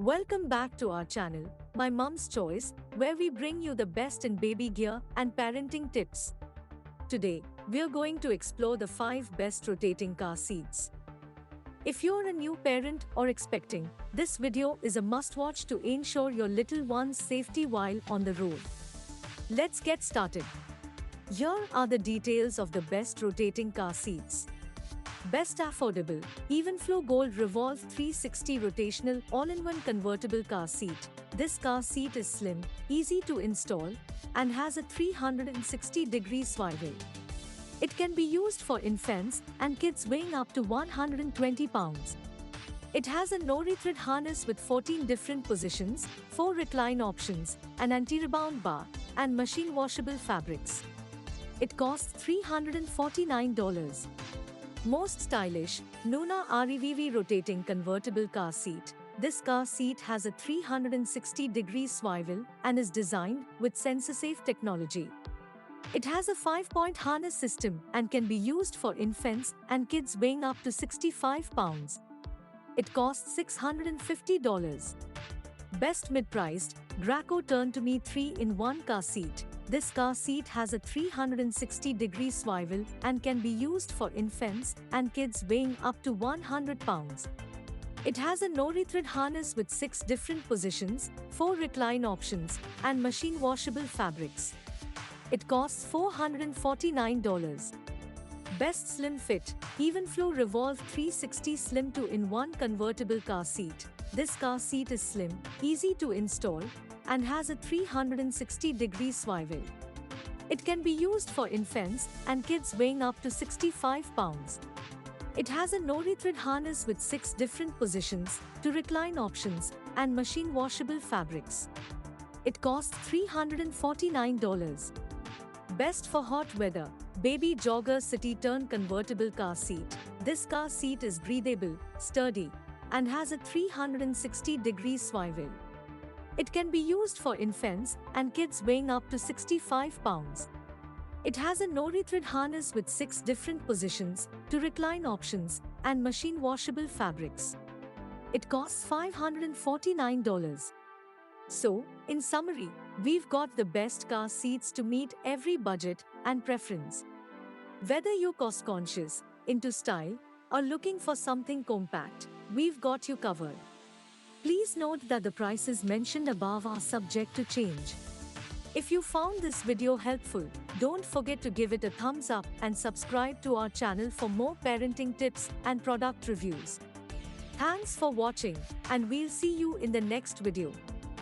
Welcome back to our channel, My Mum's Choice, where we bring you the best in baby gear and parenting tips. Today, we're going to explore the 5 best rotating car seats. If you're a new parent or expecting, this video is a must-watch to ensure your little one's safety while on the road. Let's get started. Here are the details of the best rotating car seats. Best affordable, Evenflo Gold Revolve 360 rotational all-in-one convertible car seat. This car seat is slim, easy to install, and has a 360-degree swivel. It can be used for infants and kids weighing up to 120 pounds. It has a no-retread harness with 14 different positions, 4 recline options, an anti-rebound bar, and machine-washable fabrics. It costs $349. Most stylish, Nuna REVV rotating convertible car seat. This car seat has a 360-degree swivel and is designed with sensor-safe technology. It has a 5-point harness system and can be used for infants and kids weighing up to 65 pounds. It costs $650. Best mid-priced, Graco Turn to Me 3-in-1 car seat. This car seat has a 360-degree swivel and can be used for infants and kids weighing up to 100 pounds. It has a no-retread harness with 6 different positions, 4 recline options, and machine-washable fabrics. It costs $449. Best Slim Fit, Evenflo Revolve 360 Slim 2-in-1 convertible car seat. This car seat is slim, easy to install, and has a 360-degree swivel. It can be used for infants and kids weighing up to 65 pounds. It has a no-retread harness with 6 different positions, 2 recline options, and machine-washable fabrics. It costs $349. Best for hot weather, Baby Jogger City Turn convertible car seat. This car seat is breathable, sturdy, and has a 360-degree swivel. It can be used for infants and kids weighing up to 65 pounds. It has a no-retread harness with 6 different positions, 2 recline options, and machine-washable fabrics. It costs $549. So, in summary, we've got the best car seats to meet every budget and preference. Whether you're cost-conscious, into style, or looking for something compact, we've got you covered. Please note that the prices mentioned above are subject to change. If you found this video helpful, don't forget to give it a thumbs up and subscribe to our channel for more parenting tips and product reviews. Thanks for watching, and we'll see you in the next video.